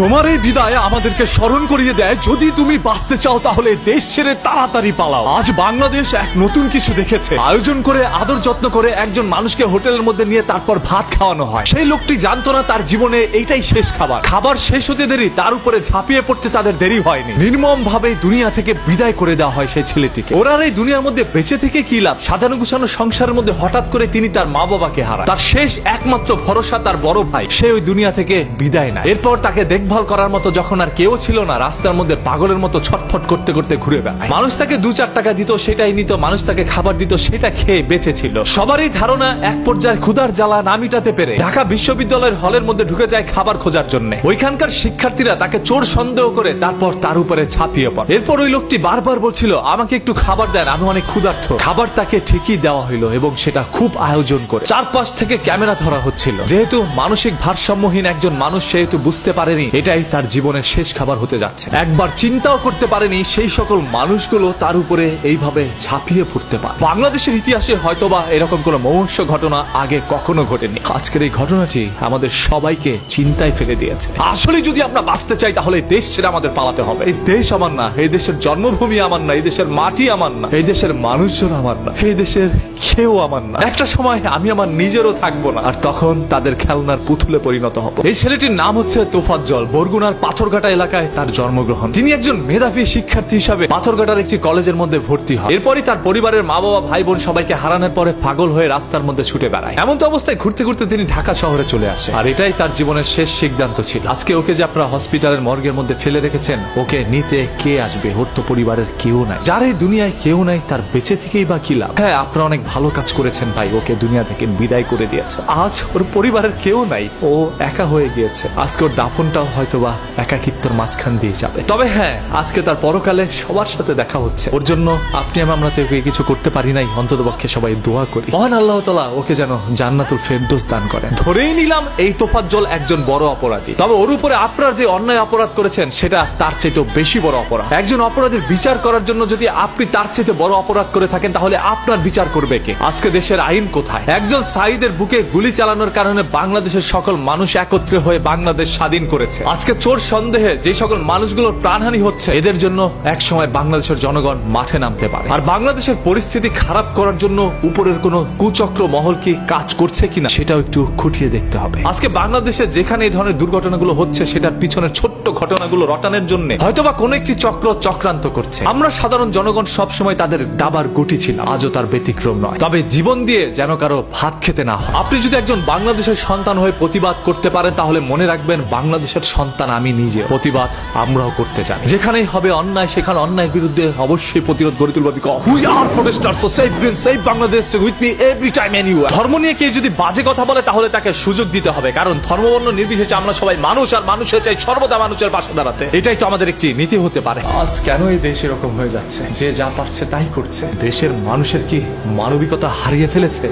তোমার এই বিদায় আমাদেরকে স্মরণ করিয়ে দেয়, যদি তুমি বাঁচতে চাও তাহলে দেশ ছেড়ে তাড়াতাড়ি পালাও। আজ বাংলাদেশ এক নতুন কিছু দেখেছে। আয়োজন করে আদর যত্ন করে একজন মানুষকে হোটেলের মধ্যে নিয়ে তারপর ভাত খাওয়ানো হয়। সেই লোকটি জানতো না তার জীবনে এইটাই শেষ খাবার। খাবার শেষ হতে দেরি, তার উপরে ঝাঁপিয়ে পড়তে তাদের দেরি হয়নি। নির্মম ভাবে দুনিয়া থেকে বিদায় করে দেওয়া হয় সেই ছেলেটিকে। ওরা এই দুনিয়ার মধ্যে বেঁচে থেকে কি লাভ? সাজানো গুছানো সংসারের মধ্যে হঠাৎ করে তিনি তার মা বাবাকে হারায়। তার শেষ একমাত্র ভরসা তার বড় ভাই, সে ওই দুনিয়া থেকে বিদায় নেয়। এরপর তাকে দেখভাল করার মতো যখন আর কেউ ছিল না, রাস্তার মধ্যে পাগলের মতো ছটফট করতে করতে ঘুরে বেড়ায়। মানুষ তাকে 2-4 টাকা দিত, সেটাই নিত। মানুষ তাকে খাবার দিত, সেটা খেয়ে বেঁচে ছিল। সবারই ধারণা এক পর্যায়ে ক্ষুধার জ্বালা না মিটাতে পেরে ঢাকা বিশ্ববিদ্যালয়ের হলের মধ্যে ঢুকে যায় খাবার খোঁজার জন্য। ওইখানকার শিক্ষার্থীরা তাকে চোর সন্দেহ করে তারপর তার উপরে ঝাঁপিয়ে পড়ে। এরপর ওই লোকটি বারবার বলছিল, আমাকে একটু খাবার দেন, আমি অনেক ক্ষুধার্ত। খাবার তাকে ঠিকই দেওয়া হইলো এবং সেটা খুব আয়োজন করে। চারপাশ থেকে ক্যামেরা ধরা হচ্ছিল। যেহেতু মানসিক ভারসাম্যহীন একজন মানুষ, সেহেতু বুঝতে পারেনি এটাই তার জীবনের শেষ খাবার হতে যাচ্ছে। একবার চিন্তাও করতে পারেনি সেই সকল মানুষগুলো তার উপরে এইভাবে ঝাঁপিয়ে পড়তে পারে। বাংলাদেশের ইতিহাসে হয়তোবা এরকম কোনো মহর্ষ ঘটনা আগে কখনো ঘটেনি। আজকের এই ঘটনাটি আমাদের সবাইকে চিন্তায় ফেলে দিয়েছে। আসলে যদি আমরা বাঁচতে চাই তাহলে দেশ ছেড়ে আমাদের পালাতে হবে। এই দেশ আমার না, এই দেশের জন্মভূমি আমার না, এই দেশের মাটি আমার না, এই দেশের মানুষজন আমার না, এই দেশের কেউ আমার না। একটা সময় আমি আমার নিজেরও থাকবো না, আর তখন তাদের খেলনার পুতুলে পরিণত হব। এই ছেলেটির নাম হচ্ছে তোফাজ্জল। বরগুনার পাথরঘাটা এলাকায় তার জন্মগ্রহণ। তিনি একজন মেধাবী শিক্ষার্থী হিসাবে পাথরঘাটার একটি কলেজের মধ্যে ভর্তি হয়। এরপরই তার পরিবারের মা বাবা ভাই বোন সবাইকে হারানোর পরে পাগল হয়ে রাস্তার মধ্যে ছুটে বেড়ায়। এমন তো অবস্থায় ঘুরতে ঘুরতে তিনি ঢাকা শহরে চলে আসে, আর এটাই তার জীবনের শেষ সিদ্ধান্ত ছিল। আজকে ওকে যে আপনারা হসপিটালের মর্গের মধ্যে ফেলে রেখেছেন, ওকে নিতে কে আসবে? ওর তো পরিবারের কেউ নাই। যার এই দুনিয়ায় কেউ নাই, তার বেঁচে থেকেই বা কি লাভ? হ্যাঁ, আপনারা অনেক ভালো কাজ করেছেন ভাই, ওকে দুনিয়া থেকে বিদায় করে দিয়েছে। আজ ওর পরিবারের কেউ নাই, ও একা হয়ে গিয়েছে। আজকে ওর দাফনটাও হয়তোবা একাকিত্বর মাঝখান দিয়ে যাবে। তবে হ্যাঁ, আজকে তার পরকালে সবার সাথে দেখা হচ্ছে। ওর জন্য আপনি আমরা তো ওকে কিছু করতে পারি নাই, অন্ততপক্ষে সবাই দোয়া করি মহান আল্লাহ তাআলা ওকে যেন জান্নাতুল ফেরদৌস দান করেন। ধরেই নিলাম এই তোফাজ্জল একজন বড় অপরাধী, তবে ওর উপরে আপনার যে অন্যায় অপরাধ করেছেন সেটা তার চাইতে বেশি বড় অপরাধ। একজন অপরাধীর বিচার করার জন্য যদি আপনি তার চাইতে বড় অপরাধ করে থাকেন, তাহলে আপনার বিচার করবে কে? আজকে দেশের আইন কোথায়? একজন সাঈদের বুকে গুলি চালানোর কারণে বাংলাদেশের সকল মানুষ একত্রে হয়ে বাংলাদেশ স্বাধীন করেছে। আজকে চোর সন্দেহে যে সকল মানুষগুলোর প্রাণহানি হচ্ছে, এদের জন্য এক সময় বাংলাদেশের জনগণ মাঠে নামতে পারে। আর বাংলাদেশের পরিস্থিতি খারাপ করার জন্য উপরের কোনো কুচক্র মহল কি কাজ করছে কিনা সেটাও একটু খুঁটিয়ে দেখতে হবে। আজকে বাংলাদেশে যেখানে এই ধরনের দুর্ঘটনাগুলো হচ্ছে, সেটার পিছনে ছোট্ট ঘটনাগুলো রটানোর জন্য হয়তোবা কোনো একটি চক্র চক্রান্ত করছে। আমরা সাধারণ জনগণ সব সময় তাদের দাবার গুটি ছিলাম, আজও তার ব্যতিক্রম নয়। তবে জীবন দিয়ে যেন কারো ভাত খেতে না হয়। আপনি যদি একজন বাংলাদেশের সন্তান হয়ে প্রতিবাদ করতে পারেন, তাহলে মনে রাখবেন বাংলাদেশের সন্তান আমি নিজে। প্রতিবাদ আমরাও করতে জানি। যেখানেই হবে অন্যায়, সেখানে অন্যায়ের বিরুদ্ধে অবশ্যই প্রতিরোধ গড়ে তুলব। We are protesters, so save Green, save Bangladesh with me every time anywhere. ধর্ম নিয়ে কেউ যদি বাজে কথা বলে, তাহলে তাকে সুযোগ দিতে হবে, কারণ ধর্মবর্ণ নির্বিশেষে আমরা সবাই মানুষ, আর মানুষের চাই সর্বদা মানুষের পাশে দাঁড়াতে। এটাই তো আমাদের একটি নীতি হতে পারে। আজ কেন এই দেশ এরকম হয়ে যাচ্ছে? যে যা পারছে তাই করছে। দেশের মানুষের কি মানবিকতা হারিয়ে ফেলেছে?